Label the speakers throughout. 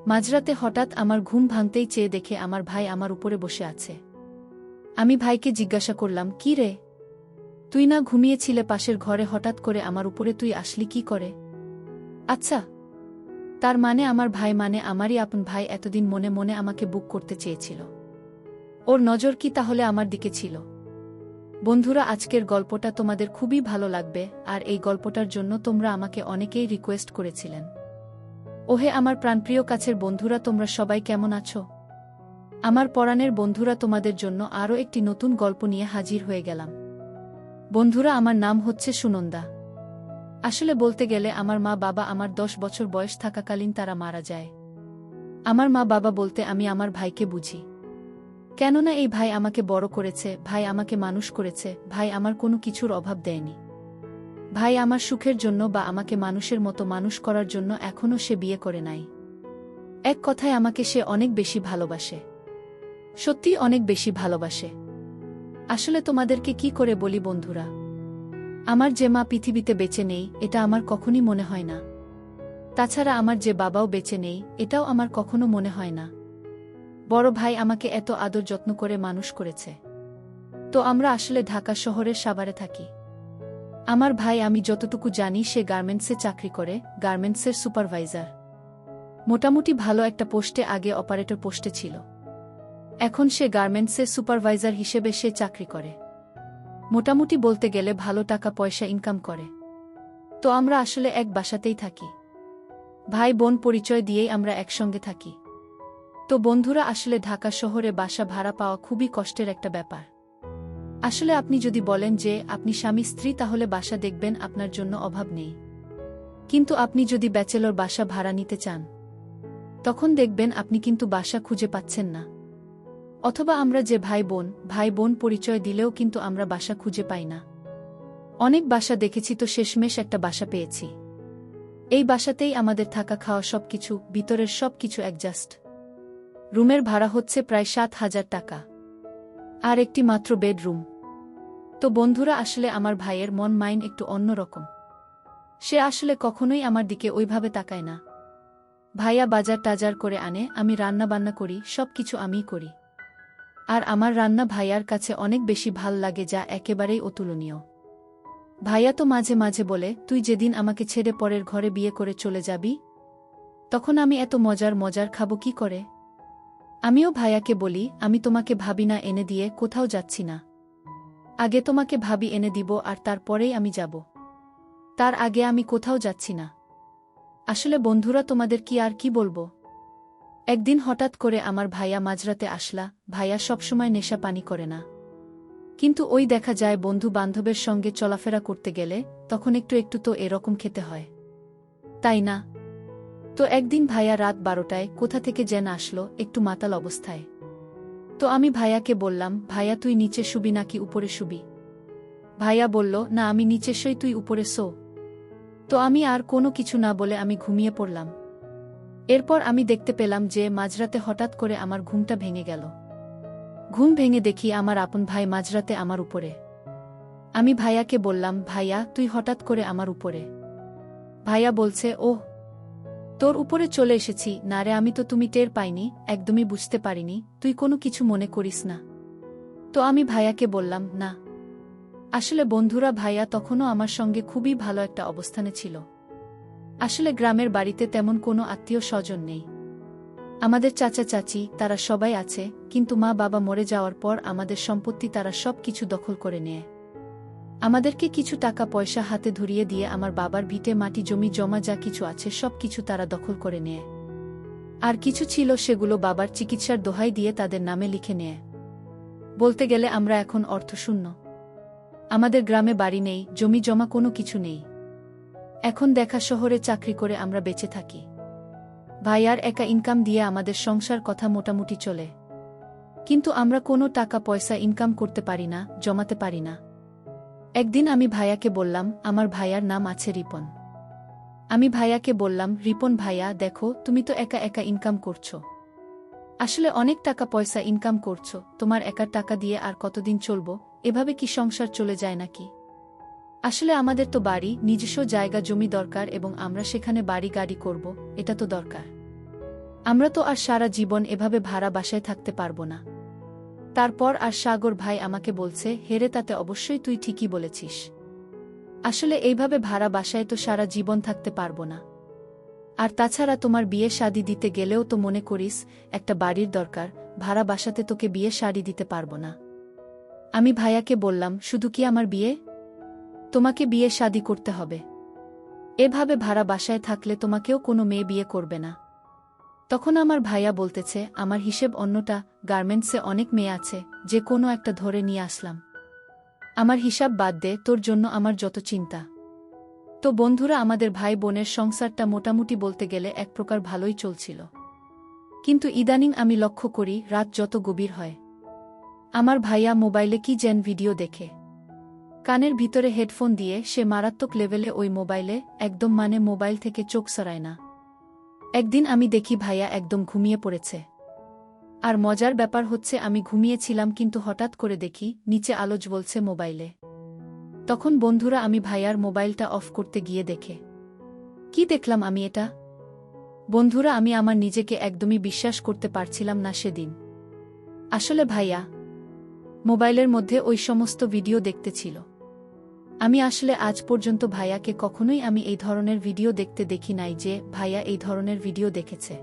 Speaker 1: মাঝরাতে হঠাৎ আমার ঘুম ভাঙতেই চেয়ে দেখে আমার ভাই আমার উপরে বসে আছে। আমি ভাইকে জিজ্ঞাসা করলাম, কি রে, তুই না ঘুমিয়েছিলে পাশের ঘরে, হঠাৎ করে আমার উপরে তুই আসলি কি করে? আচ্ছা, তার মানে আমার ভাই, মানে আমারই আপন ভাই, এতদিন মনে মনে আমাকে বুক করতে চেয়েছিল। ওর নজর কি তাহলে আমার দিকে ছিল? বন্ধুরা, আজকের গল্পটা তোমাদের খুবই ভালো লাগবে, আর এই গল্পটার জন্য তোমরা আমাকে অনেকেই রিকোয়েস্ট করেছিলেন। ওহে আমার প্রাণপ্রিয় কাছের বন্ধুরা, তোমরা সবাই কেমন আছো? আমার পরাণের বন্ধুরা, তোমাদের জন্য আরও একটি নতুন গল্প নিয়ে হাজির হয়ে গেলাম। বন্ধুরা, আমার নাম হচ্ছে সুনন্দা। আসলে বলতে গেলে আমার মা বাবা আমার 10 বছর বয়স থাকাকালীন তারা মারা যায়। আমার মা বাবা বলতে আমি আমার ভাইকে বুঝি। কেননা এই ভাই আমাকে বড় করেছে, ভাই আমাকে মানুষ করেছে, ভাই আমার কোনো কিছুর অভাব দেয়নি। ভাই আমার সুখের জন্য বা আমাকে মানুষের মতো মানুষ করার জন্য এখনও সে বিয়ে করে নাই। এক কথায় আমাকে সে অনেক বেশি ভালোবাসে, সত্যি অনেক বেশি ভালোবাসে। আসলে তোমাদেরকে কি করে বলি বন্ধুরা, আমার যে মা পৃথিবীতে বেঁচে নেই এটা আমার কখনই মনে হয় না। তাছাড়া আমার যে বাবাও বেঁচে নেই এটাও আমার কখনো মনে হয় না। বড় ভাই আমাকে এত আদর যত্ন করে মানুষ করেছে। তো আমরা আসলে ঢাকা শহরের সাভারে থাকি। আমার ভাই, আমি যতটুকু জানি, সে গার্মেন্টসে চাকরি করে, গার্মেন্টসের সুপারভাইজার। মোটামুটি ভালো একটা পোস্টে, আগে অপারেটর পোস্টে ছিল, এখন সে গার্মেন্টসের সুপারভাইজার হিসেবে সে চাকরি করে। মোটামুটি বলতে গেলে ভালো টাকা পয়সা ইনকাম করে। তো আমরা আসলে এক বাসাতেই থাকি, ভাই বোন পরিচয় দিয়েই আমরা একসঙ্গে থাকি। তো বন্ধুরা, আসলে ঢাকা শহরে বাসা ভাড়া পাওয়া খুবই কষ্টের একটা ব্যাপার। আসলে আপনি যদি বলেন যে আপনি স্বামী স্ত্রী, তাহলে বাসা দেখবেন আপনার জন্য অভাব নেই। কিন্তু আপনি যদি ব্যাচেলর বাসা ভাড়া নিতে চান, তখন দেখবেন আপনি কিন্তু বাসা খুঁজে পাচ্ছেন না। অথবা আমরা যে ভাই বোন পরিচয় দিলেও কিন্তু আমরা বাসা খুঁজে পাই না। অনেক বাসা দেখেছি, তো শেষমেশ একটা বাসা পেয়েছি। এই বাসাতেই আমাদের থাকা খাওয়া সবকিছু, ভিতরের সবকিছু অ্যাডজাস্ট। রুমের ভাড়া হচ্ছে প্রায় 7,000 টাকা, আর একটি মাত্র বেডরুম। তো বন্ধুরা, আসলে আমার ভাইয়ের মন মাইন্ড একটু অন্যরকম। সে আসলে কখনোই আমার দিকে ওইভাবে তাকায় না। ভাইয়া বাজার টাজার করে আনে, আমি রান্না বান্না করি, সবকিছু আমিই করি। আর আমার রান্না ভাইয়ার কাছে অনেক বেশি ভাল লাগে, যা একেবারেই অতুলনীয়। ভাইয়া তো মাঝে মাঝে বলে, তুই যেদিন আমাকে ছেড়ে পরের ঘরে বিয়ে করে চলে যাবি, তখন আমি এত মজার মজার খাবো কি করে? আমিও ভাইয়াকে বলি, আমি তোমাকে ভাবি না এনে দিয়ে কোথাও যাচ্ছি না। আগে তোমাকে ভাবি এনে দিব, আর তারপরেই আমি যাব। তার আগে আমি কোথাও যাচ্ছি না। আসলে বন্ধুরা, তোমাদের কি আর কি বলবো। একদিন হঠাৎ করে আমার ভাইয়া মাঝরাতে আসলা। ভাইয়া সবসময় নেশা পানি করে না, কিন্তু ওই দেখা যায় বন্ধু বান্ধবের সঙ্গে চলাফেরা করতে গেলে তখন একটু একটু তো এরকম খেতে হয়, তাই না? তো একদিন ভাইয়া রাত 12টায় কোথা থেকে যেন আসলো, একটু মাতাল অবস্থায়। তো আমি ভাইয়াকে বললাম, ভাইয়া তুই নিচে শুবি নাকি উপরে শুবি? ভাইয়া বলল, না আমি নিচে শুই, তুই উপরে শো। তো আমি আর কোনো কিছু না বলে আমি ঘুমিয়ে পড়লাম। এরপর আমি দেখতে পেলাম যে মাঝরাতে হঠাৎ করে আমার ঘুমটা ভেঙে গেল। ঘুম ভেঙে দেখি আমার আপন ভাই মাঝরাতে আমার উপরে। আমি ভাইয়াকে বললাম, ভাইয়া তুই হঠাৎ করে আমার উপরে? ভাইয়া বলছে, ওহ, তোর উপরে চলে এসেছি। না রে, আমি তো তুমি টের পাইনি, একদমই বুঝতে পারিনি, তুই কোনো কিছু মনে করিস না। তো আমি ভাইয়াকে বললাম, না। আসলে বন্ধুরা, ভাইয়া তখনও আমার সঙ্গে খুবই ভালো একটা অবস্থানে ছিল। আসলে গ্রামের বাড়িতে তেমন কোনো আত্মীয় স্বজন নেই। আমাদের চাচা চাচি তারা সবাই আছে, কিন্তু মা বাবা মরে যাওয়ার পর আমাদের সম্পত্তি তারা সব কিছু দখল করে নেয়। আমাদেরকে কিছু টাকা পয়সা হাতে ধরিয়ে দিয়ে আমার বাবার ভিটে মাটি জমি জমা যা কিছু আছে সব কিছু তারা দখল করে নেয়। আর কিছু ছিল সেগুলো বাবার চিকিৎসার দোহাই দিয়ে তাদের নামে লিখে নেয়। বলতে গেলে আমরা এখন অর্থশূন্য। আমাদের গ্রামে বাড়ি নেই, জমি জমা কোনো কিছু নেই। এখন দেখা শহরে চাকরি করে আমরা বেঁচে থাকি। ভাইয়ার একা ইনকাম দিয়ে আমাদের সংসার কথা মোটামুটি চলে, কিন্তু আমরা কোনো টাকা পয়সা ইনকাম করতে পারি না, জমাতে পারি না। একদিন আমি ভাইয়াকে বললাম, আমার ভাইয়ার নাম আছে রিপন। আমি ভাইয়াকে বললাম, রিপন ভাইয়া দেখো, তুমি তো একা একা ইনকাম করছো, আসলে অনেক টাকা পয়সা ইনকাম করছো, তোমার একার টাকা দিয়ে আর কতদিন চলবো? এভাবে কি সংসার চলে যায় নাকি? আসলে আমাদের তো বাড়ি, নিজস্ব জায়গা জমি দরকার, এবং আমরা সেখানে বাড়ি গাড়ি করব, এটা তো দরকার। আমরা তো আর সারা জীবন এভাবে ভাড়া বাসায় থাকতে পারবো না। তারপর আর সাগর ভাই আমাকে বলছে, হেরে তাতে অবশ্যই তুই ঠিকই বলেছিস। আসলে এইভাবে ভাড়া বাসায় তো সারা জীবন থাকতে পারবো না। আর তাছাড়া তোমার বিয়ে শাদী দিতে গেলেও তো মনে করিস একটা বাড়ির দরকার, ভাড়া বাসাতে তোকে বিয়ে শাড়ি দিতে পারবো না। আমি ভাইয়াকে বললাম, শুধু কি আমার বিয়ে? তোমাকে বিয়ে শাদী করতে হবে। এভাবে ভাড়া বাসায় থাকলে তোমাকেও কোনো মেয়ে বিয়ে করবে না। তখন আমার ভাইয়া বলতেছে, আমার হিসেব অন্যটা, গার্মেন্টসে অনেক মেয়ে আছে, যে কোনো একটা ধরে নিয়ে আসলাম। আমার হিসাব বাদ দে, তোর জন্য আমার যত চিন্তা। তো বন্ধুরা, আমাদের ভাই বোনের সংসারটা মোটামুটি বলতে গেলে এক প্রকার ভালোই চলছিল। কিন্তু ইদানিং আমি লক্ষ্য করি, রাত যত গভীর হয়, আমার ভাইয়া মোবাইলে কি যেন ভিডিও দেখে। কানের ভিতরে হেডফোন দিয়ে সে মারাত্মক লেভেলে ওই মোবাইলে একদম মোবাইল থেকে চোখ সরায় না। একদিন আমি দেখি ভাইয়া একদম ঘুমিয়ে পড়েছে। আর মজার ব্যাপার হচ্ছে, আমি ঘুমিয়েছিলাম কিন্তু হঠাৎ করে দেখি নিচে আলো জ্বলছে মোবাইলে। তখন বন্ধুরা, আমি ভাইয়ার মোবাইলটা অফ করতে গিয়ে দেখে কি দেখলাম আমি এটা? বন্ধুরা, আমি আমার নিজেকে একদমই বিশ্বাস করতে পারছিলাম না সেদিন। আসলে ভাইয়া মোবাইলের মধ্যে ওই সমস্ত ভিডিও দেখতেছিল। আমি আসলে আজ পর্যন্ত ভাইয়াকে কখনোই আমি এই ধরনের ভিডিও দেখতে দেখি নাই যে ভাইয়া এই ধরনের ভিডিও দেখেছে।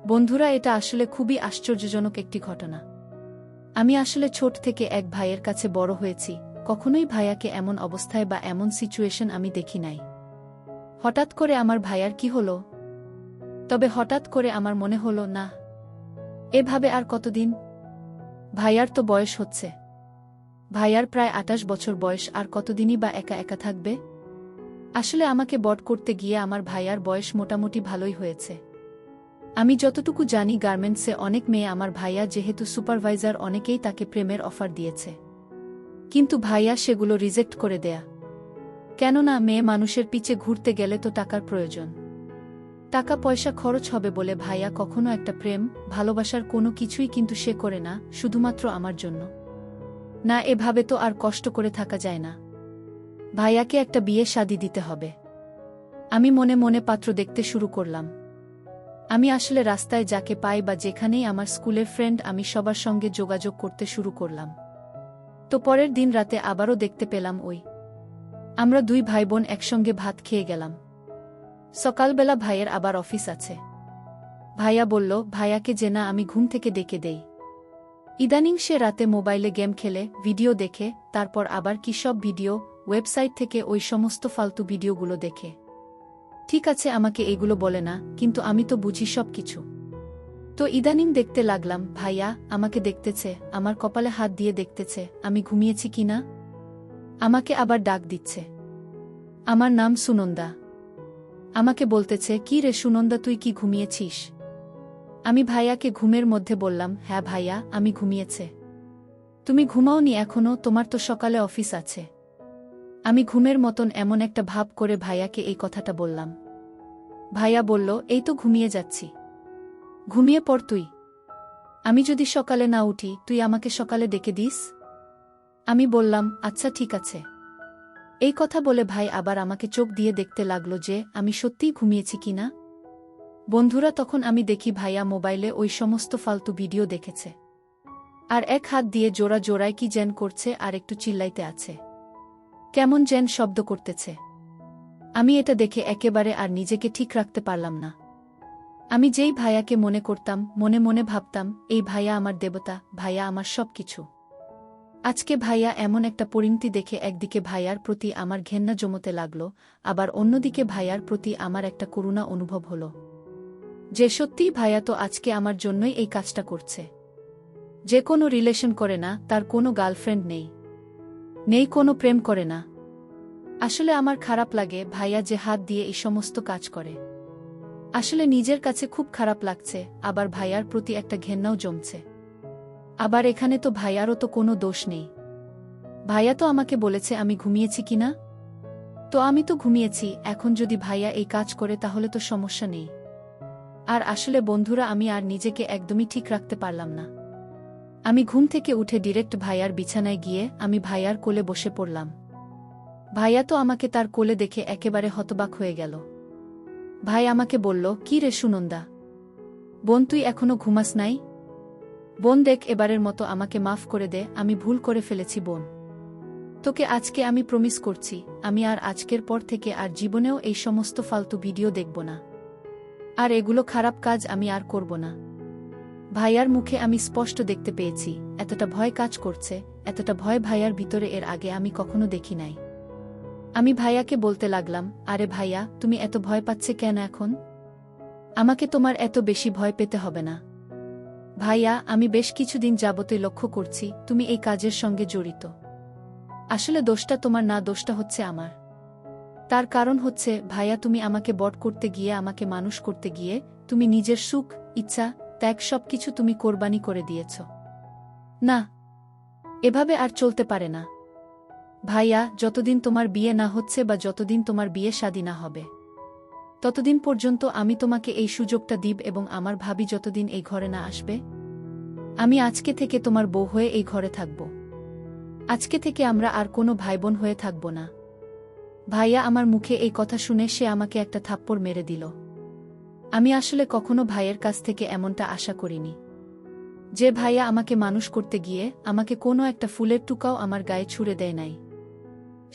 Speaker 1: বন্ধুরা, এটা আসলে খুবই আশ্চর্যজনক একটি ঘটনা। আমি আসলে ছোট থেকে এক ভাইয়ের কাছে বড় হয়েছি, কখনোই ভাইয়াকে এমন অবস্থায় বা এমন সিচুয়েশন আমি দেখি নাই। হঠাৎ করে আমার ভাইয়ার কি হলো? তবে হঠাৎ করে আমার মনে হলো, না, এভাবে আর কতদিন? ভাইয়ার তো বয়স হচ্ছে, ভাইয়ার প্রায় 28 বছর বয়স, আর কতদিনই বা একা একা থাকবে? আসলে আমাকে বট করতে গিয়ে আমার ভাইয়ার বয়স মোটামুটি ভালোই হয়েছে। আমি যতটুকু জানি, গার্মেন্টসে অনেক মেয়ে, আমার ভাইয়া যেহেতু সুপারভাইজার, অনেকেই তাকে প্রেমের অফার দিয়েছে। কিন্তু ভাইয়া সেগুলো রিজেক্ট করে দেয়া। কেননা মেয়ে মানুষের পিছে ঘুরতে গেলে তো টাকার প্রয়োজন। টাকা পয়সা খরচ হবে বলে ভাইয়া কখনো একটা প্রেম ভালোবাসার কোনো কিছুই কিন্তু সে করে না, শুধুমাত্র আমার জন্য। না, এভাবে তো আর কষ্ট করে থাকা যায় না। ভাইয়াকে একটা বিয়ে শাদী দিতে হবে। আমি মনে মনে পাত্র দেখতে শুরু করলাম। আমি আসলে রাস্তায় যাকে পাই বা যেখানেই আমার স্কুলের ফ্রেন্ড, আমি সবার সঙ্গে যোগাযোগ করতে শুরু করলাম। তো পরের দিন রাতে আবারও দেখতে পেলাম আমরা দুই ভাই বোন একসঙ্গে ভাত খেয়ে গেলাম। সকালবেলা ভাইয়ের আবার অফিস আছে। ভাইয়া বলল ভাইয়াকে যে না আমি ঘুম থেকে ডেকে দেই। ইদানিং সে রাতে মোবাইলে গেম খেলে, ভিডিও দেখে, তারপর আবার কি সব ভিডিও, ওয়েবসাইট থেকে ওই সমস্ত ফালতু ভিডিওগুলো দেখে। ঠিক আছে, আমাকে এগুলো বলে না, কিন্তু আমি তো বুঝি সব কিছু। তো ইদানিং দেখতে লাগলাম ভাইয়া আমাকে দেখতেছে, আমার কপালে হাত দিয়ে দেখতেছে আমি ঘুমিয়েছি কিনা। আমাকে আবার ডাক দিচ্ছে। আমার নাম সুনন্দা। আমাকে বলতেছে, কি রে সুনন্দা, তুই কি ঘুমিয়েছিস? আমি ভাইয়াকে ঘুমের মধ্যে বললাম, হ্যাঁ ভাইয়া, আমি ঘুমিয়েছে। তুমি ঘুমাওনি এখনো? তোমার তো সকালে অফিস আছে। আমি ঘুমের মতন এমন একটা ভাব করে ভাইয়াকে এই কথাটা বললাম। ভাইয়া বলল, এই তো ঘুমিয়ে যাচ্ছি। ঘুমিয়ে পড় তুই। আমি যদি সকালে না উঠি, তুই আমাকে সকালে ডেকে দিস। আমি বললাম, আচ্ছা ঠিক আছে। এই কথা বলে ভাই আবার আমাকে চোখ দিয়ে দেখতে লাগলো যে আমি সত্যিই ঘুমিয়েছি কিনা। বন্ধুরা, তখন আমি দেখি ভাইয়া মোবাইলে ওই সমস্ত ফালতু ভিডিও দেখেছে। আর এক হাত দিয়ে জোড়া জোড়ায় কি যেন করছে, আর একটু চিল্লাইতে আছে, কেমন যেন শব্দ করতেছে। আমি এটা দেখে একেবারে আর নিজেকে ঠিক রাখতে পারলাম না। আমি যেই ভাইয়াকে মনে করতাম, মনে মনে ভাবতাম, এই ভাইয়া আমার দেবতা, ভাইয়া আমার সব কিছু। আজকে ভাইয়া এমন একটা পরিণতি দেখে একদিকে ভাইয়ার প্রতি আমার ঘেন্না জমতে লাগল, আবার অন্যদিকে ভাইয়ার প্রতি আমার একটা করুণা অনুভব হল যে সত্যিই ভাইয়া তো আজকে আমার জন্যই এই কাজটা করছে। যে কোনো রিলেশন করে না, তার কোনো গার্লফ্রেন্ড নেই, কোনো প্রেম করে না। আসলে আমার খারাপ লাগে ভাইয়া যে হাত দিয়ে এই সমস্ত কাজ করে। আসলে নিজের কাছে খুব খারাপ লাগছে, আবার ভাইয়ার প্রতি একটা ঘেন্নাও জমছে। আবার এখানে তো ভাইয়ারও তো কোনো দোষ নেই। ভাইয়া তো আমাকে বলেছে আমি ঘুমিয়েছি কিনা। তো আমি তো ঘুমিয়েছি, এখন যদি ভাইয়া এই কাজ করে তাহলে তো সমস্যা নেই। আর আসলে বন্ধুরা, আমি আর নিজেকে একদমই ঠিক রাখতে পারলাম না। আমি ঘুম থেকে উঠে ডিরেক্ট ভাইয়ার বিছানায় গিয়ে আমি ভাইয়ার কোলে বসে পড়লাম। ভাইয়া তো আমাকে তার কোলে দেখে একেবারে হতবাক হয়ে গেল। ভাই আমাকে বলল, কি রে সুনন্দা, বোন, তুই এখনো ঘুমাস নাই? বোন দেখ, এবারের মতো আমাকে মাফ করে দে, আমি ভুল করে ফেলেছি বোন। তোকে আজকে আমি প্রমিস করছি, আমি আর আজকের পর থেকে আর জীবনেও এই সমস্ত ফালতু ভিডিও দেখব না। আর এগুলো খারাপ কাজ আমি আর করব না। ভাইয়ার মুখে আমি স্পষ্ট দেখতে পেয়েছি এতটা ভয় কাজ করছে, এতটা ভয় ভাইয়ার ভিতরে এর আগে আমি কখনো দেখি নাই। আমি ভাইয়াকে বলতে লাগলাম, আরে ভাইয়া, তুমি এত ভয় পাচ্ছে কেন এখন? আমাকে তোমার এত বেশি ভয় পেতে হবে না। ভাইয়া, আমি বেশ কিছুদিন যাবতই লক্ষ্য করছি তুমি এই কাজের সঙ্গে জড়িত। আসলে দোষটা তোমার না, দোষটা হচ্ছে আমার। তার কারণ হচ্ছে ভাইয়া, তুমি আমাকে বড় করতে গিয়ে, আমাকে মানুষ করতে গিয়ে তুমি নিজের সুখ, ইচ্ছা, ত্যাগ সবকিছু তুমি কোরবানি করে দিয়েছ। না, এভাবে আর চলতে পারে না। ভাইয়া, যতদিন তোমার বিয়ে না হচ্ছে বা যতদিন তোমার বিয়ে শাদী না হবে, ততদিন পর্যন্ত আমি তোমাকে এই সুযোগটা দিব, এবং আমার ভাবি যতদিন এই ঘরে না আসবে, আমি আজকে থেকে তোমার বউ হয়ে এই ঘরে থাকব। আজকে থেকে আমরা আর কোনো ভাইবোন হয়ে থাকব না। ভাইয়া আমার মুখে এই কথা শুনে সে আমাকে একটা থাপ্পড় মেরে দিল। আমি আসলে কখনো ভাইয়ের কাছ থেকে এমনটা আশা করিনি, যে ভাইয়া আমাকে মানুষ করতে গিয়ে আমাকে কোনো একটা ফুলের টুকাও আমার গায়ে ছুঁড়ে দেয় নাই,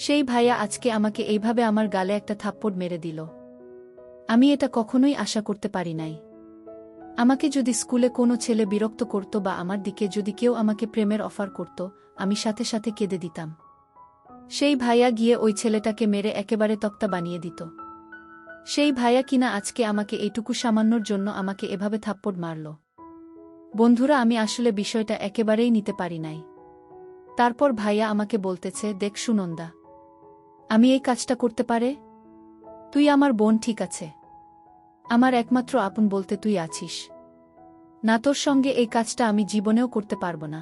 Speaker 1: সেই ভাইয়া আজকে আমাকে এইভাবে আমার গালে একটা থাপ্পড় মেরে দিল। আমি এটা কখনোই আশা করতে পারি নাই। আমাকে যদি স্কুলে কোনো ছেলে বিরক্ত করত বা আমার দিকে যদি কেউ আমাকে প্রেমের অফার করত, আমি সাথে সাথে কেঁদে দিতাম। সেই ভাইয়া গিয়ে ওই ছেলেটাকে মেরে একেবারে তক্তা বানিয়ে দিত। সেই ভাইয়া কিনা আজকে আমাকে এইটুকু সামান্যর জন্য আমাকে এভাবে থাপ্পড় মারল। বন্ধুরা, আমি আসলে বিষয়টা একেবারেই নিতে পারি নাই। তারপর ভাইয়া আমাকে বলতেছে, দেখ সুনন্দা, আমি এই কাজটা করতে পারে? তুই আমার বোন, ঠিক আছে, আমার একমাত্র আপন বলতে তুই আছিস না, তোর সঙ্গে এই কাজটা আমি জীবনেও করতে পারবো না।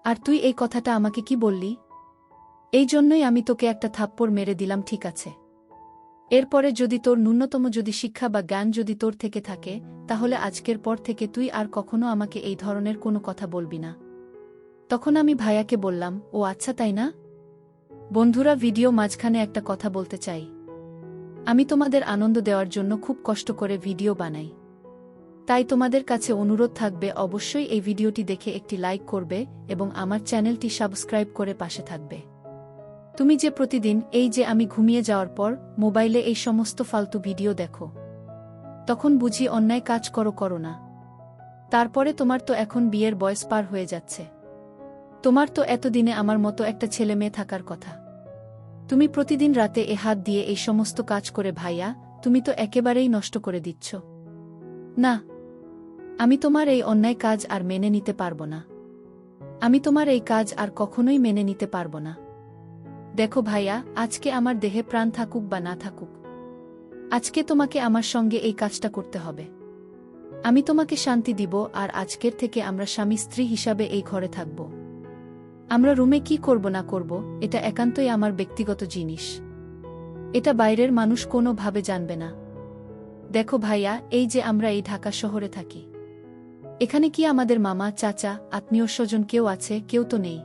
Speaker 1: আর তুই এই কথাটা আমাকে কি বললি? এই জন্যই আমি তোকে একটা থাপ্পড় মেরে দিলাম, ঠিক আছে? এরপরে যদি তোর ন্যূনতম যদি শিক্ষা বা জ্ঞান যদি তোর থেকে থাকে, তাহলে আজকের পর থেকে তুই আর কখনো আমাকে এই ধরনের কোনো কথা বলবি না। তখন আমি ভাইয়াকে বললাম, ও আচ্ছা, তাই না? বন্ধুরা, ভিডিও মাঝখানে একটা কথা বলতে চাই। আমি তোমাদের আনন্দ দেওয়ার জন্য খুব কষ্ট করে ভিডিও বানাই, তাই তোমাদের কাছে অনুরোধ থাকবে অবশ্যই এই ভিডিওটি দেখে একটি লাইক করবে এবং আমার চ্যানেলটি সাবস্ক্রাইব করে পাশে থাকবে। তুমি যে প্রতিদিন এই যে আমি ঘুমিয়ে যাওয়ার পর মোবাইলে এই সমস্ত ফালতু ভিডিও দেখো, তখন বুঝি অন্যায় কাজ করো না। তারপরে তোমার তো এখন বিয়ের বয়স পার হয়ে যাচ্ছে, তোমার তো এতদিনে আমার মতো একটা ছেলে মেয়ে থাকার কথা। তুমি প্রতিদিন রাতে এ হাত দিয়ে এই সমস্ত কাজ করে ভাইয়া, তুমি তো একেবারেই নষ্ট করে দিচ্ছ। না, আমি তোমার এই অন্যায় কাজ আর মেনে নিতে পারবো না। আমি তোমার এই কাজ আর কখনোই মেনে নিতে পারবো না। দেখো ভাইয়া, আজকে আমার দেহে প্রাণ থাকুক বা না থাকুক, আজকে তোমাকে আমার সঙ্গে এই কাজটা করতে হবে। আমি তোমাকে শান্তি দিব, আর আজকের থেকে আমরা স্বামী স্ত্রী হিসাবে এই ঘরে থাকব। আমরা রুমে কি করব না করব, এটা একান্তই আমার ব্যক্তিগত জিনিস। এটা বাইরের মানুষ কোনো ভাবে জানবে না। দেখো ভাইয়া, এই যে আমরা এই ঢাকা শহরে থাকি, এখানে কি আমাদের মামা, চাচা, আত্মীয় স্বজন কেউ আছে? কেউ তো নেই।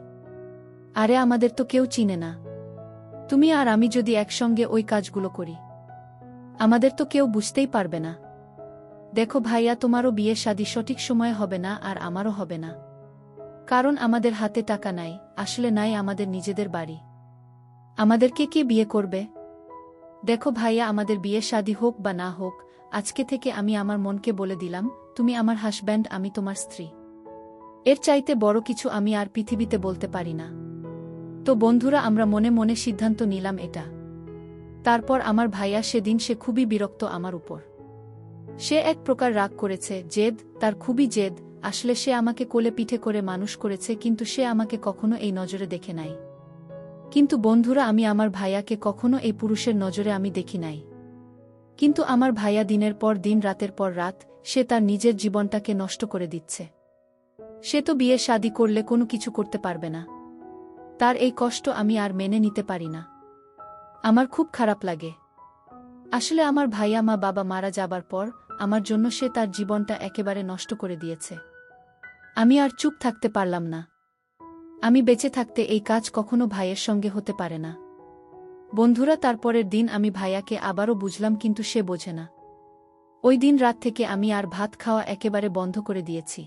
Speaker 1: আরে আমাদের তো কেউ চিনে না। তুমি আর আমি যদি একসঙ্গে ওই কাজগুলো করি, আমাদের তো কেউ বুঝতেই পারবে না। দেখো ভাইয়া, তোমারও বিয়ে শাদী সঠিক সময়ে হবে না, আর আমারও হবে না, কারণ আমাদের হাতে টাকা নাই, আসলে নাই আমাদের নিজেদের বাড়ি। আমাদেরকে কে বিয়ে করবে? দেখো ভাইয়া, আমাদের বিয়ে শাদী হোক বা না হোক, আজকে থেকে আমি আমার মনকে বলে দিলাম, তুমি আমার হাজব্যান্ড, আমি তোমার স্ত্রী। এর চাইতে বড় কিছু আমি আর পৃথিবীতে বলতে পারি না। তো বন্ধুরা, আমরা মনে মনে সিদ্ধান্ত নিলাম এটা। তারপর আমার ভাইয়া সেদিন সে খুবই বিরক্ত আমার উপর। সে এক প্রকার রাগ করেছে, জেদ, তার খুবই জেদ। আসলে সে আমাকে কোলে পিঠে করে মানুষ করেছে, কিন্তু সে আমাকে কখনো এই নজরে দেখে নাই। কিন্তু বন্ধুরা, আমি আমার ভাইয়াকে কখনো এই পুরুষের নজরে আমি দেখি নাই। কিন্তু আমার ভাইয়া দিনের পর দিন, রাতের পর রাত, সে তার নিজের জীবনটাকে নষ্ট করে দিচ্ছে। সে তো বিয়ে শাদী করলে কোনো কিছু করতে পারবে না। তার এই কষ্ট আমি আর মেনে নিতে পারি না। আমার খুব খারাপ লাগে। আসলে আমার ভাইয়া মা বাবা মারা যাবার পর আমার জন্য সে তার জীবনটা একেবারে নষ্ট করে দিয়েছে। আমি আর চুপ থাকতে পারলাম না। আমি বেঁচে থাকতে এই কাজ কখনো ভাইয়ের সঙ্গে হতে পারে না। বন্ধুরা, তারপরের দিন আমি ভাইয়াকে আবারও বুঝলাম, কিন্তু সে বোঝে না। ওই দিন রাত থেকে আমি আর ভাত খাওয়া একেবারে বন্ধ করে দিয়েছি।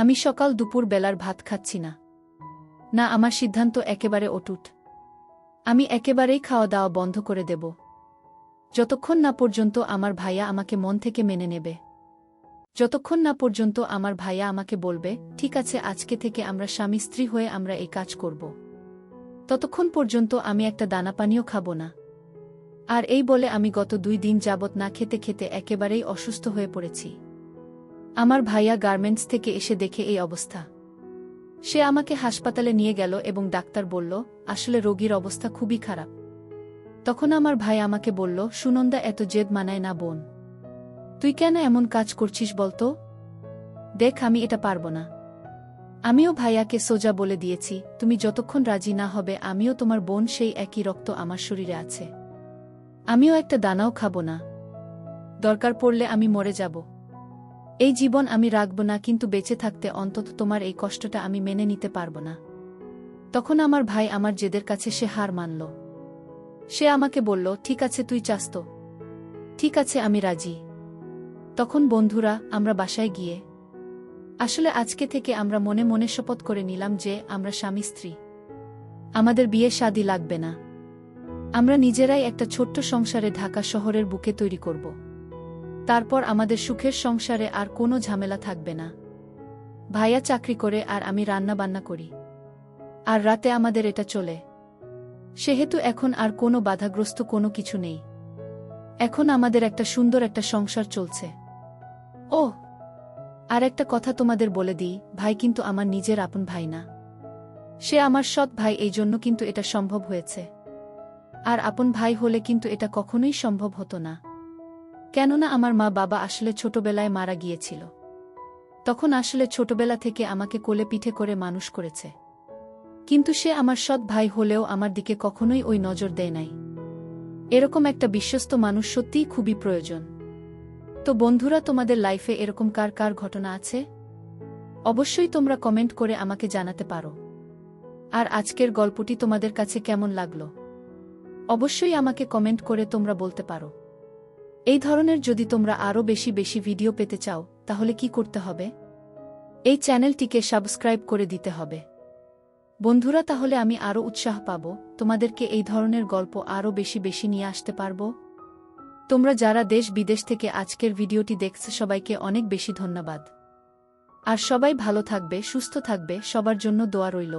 Speaker 1: আমি সকাল দুপুর বেলার ভাত খাচ্ছি না। না, আমার সিদ্ধান্ত একেবারে অটুট। আমি একেবারেই খাওয়া দাওয়া বন্ধ করে দেব, যতক্ষণ না পর্যন্ত আমার ভাইয়া আমাকে মন থেকে মেনে নেবে, যতক্ষণ না পর্যন্ত আমার ভাইয়া আমাকে বলবে ঠিক আছে আজকে থেকে আমরা স্বামী স্ত্রী হয়ে আমরা এই কাজ করব, ততক্ষণ পর্যন্ত আমি একটা দানা পানিও খাব না। আর এই বলে আমি গত 2 দিন যাবৎ না খেতে খেতে একেবারেই অসুস্থ হয়ে পড়েছি। আমার ভাইয়া গার্মেন্টস থেকে এসে দেখে এই অবস্থা। সে আমাকে হাসপাতালে নিয়ে গেল এবং ডাক্তার বলল আসলে রোগীর অবস্থা খুবই খারাপ। তখন আমার ভাই আমাকে বলল, সুনন্দা, এত জেদ মানায় না বোন, তুই কেন এমন কাজ করছিস বলতো? দেখ, আমি এটা পারব না। আমিও ভাইয়াকে সোজা বলে দিয়েছি, তুমি যতক্ষণ রাজি না হবে আমিও তোমার বোন, সেই একই রক্ত আমার শরীরে আছে। আমিও একটা দানাও খাব না, দরকার পড়লে আমি মরে যাব। এই জীবন আমি রাখব না, কিন্তু বেঁচে থাকতে অন্তত তোমার এই কষ্টটা আমি মেনে নিতে পারব না। তখন আমার ভাই আমার জেদের কাছে সে হার মানল। সে আমাকে বলল, ঠিক আছে তুই চাস তো, ঠিক আছে আমি রাজি। তখন বন্ধুরা, আমরা বাসায় গিয়ে আসলে আজকে থেকে আমরা মনে মনে শপথ করে নিলাম যে আমরা স্বামী স্ত্রী, আমাদের বিয়ে শাদী লাগবে না। আমরা নিজেরাই একটা ছোট্ট সংসারে ঢাকা শহরের বুকে তৈরি করব। তারপর আমাদের সুখের সংসারে আর কোনো ঝামেলা থাকবে না। ভাইয়া চাকরি করে আর আমি রান্না বান্না করি, আর রাতে আমাদের এটা চলে। সেহেতু এখন আর কোনো বাধাগ্রস্ত কোনো কিছু নেই। এখন আমাদের একটা সুন্দর একটা সংসার চলছে। ও, আর একটা কথা তোমাদের বলে দিই, ভাই কিন্তু আমার নিজের আপন ভাই না, সে আমার সৎ ভাই, এই জন্য কিন্তু এটা সম্ভব হয়েছে। আর আপন ভাই হলে কিন্তু এটা কখনোই সম্ভব হতো না, কেননা আমার মা বাবা আসলে ছোটবেলায় মারা গিয়েছিল। তখন আসলে ছোটবেলা থেকে আমাকে কোলে পিঠে করে মানুষ করেছে, কিন্তু সে আমার সৎ ভাই হলেও আমার দিকে কখনোই ওই নজর দেয় নাই। এরকম একটা বিশ্বস্ত মানুষ সত্যিই খুবই প্রয়োজন। তো বন্ধুরা, তোমাদের লাইফে এরকম কার কার ঘটনা আছে? অবশ্যই তোমরা কমেন্ট করে আমাকে জানাতে পারো। আর আজকের গল্পটি তোমাদের কাছে কেমন লাগলো অবশ্যই আমাকে কমেন্ট করে তোমরা বলতে পারো। এই ধরনের যদি তোমরা আরও বেশি বেশি ভিডিও পেতে চাও তাহলে কি করতে হবে? এই চ্যানেলটিকে সাবস্ক্রাইব করে দিতে হবে বন্ধুরা, তাহলে আমি আরও উৎসাহ পাবো তোমাদেরকে এই ধরনের গল্প আরও বেশি বেশি নিয়ে আসতে পারবো। তোমরা যারা দেশ বিদেশ থেকে আজকের ভিডিওটি দেখছো সবাইকে অনেক বেশি ধন্যবাদ। আর সবাই ভালো থাকবে, সুস্থ থাকবে, সবার জন্য দোয়া রইল।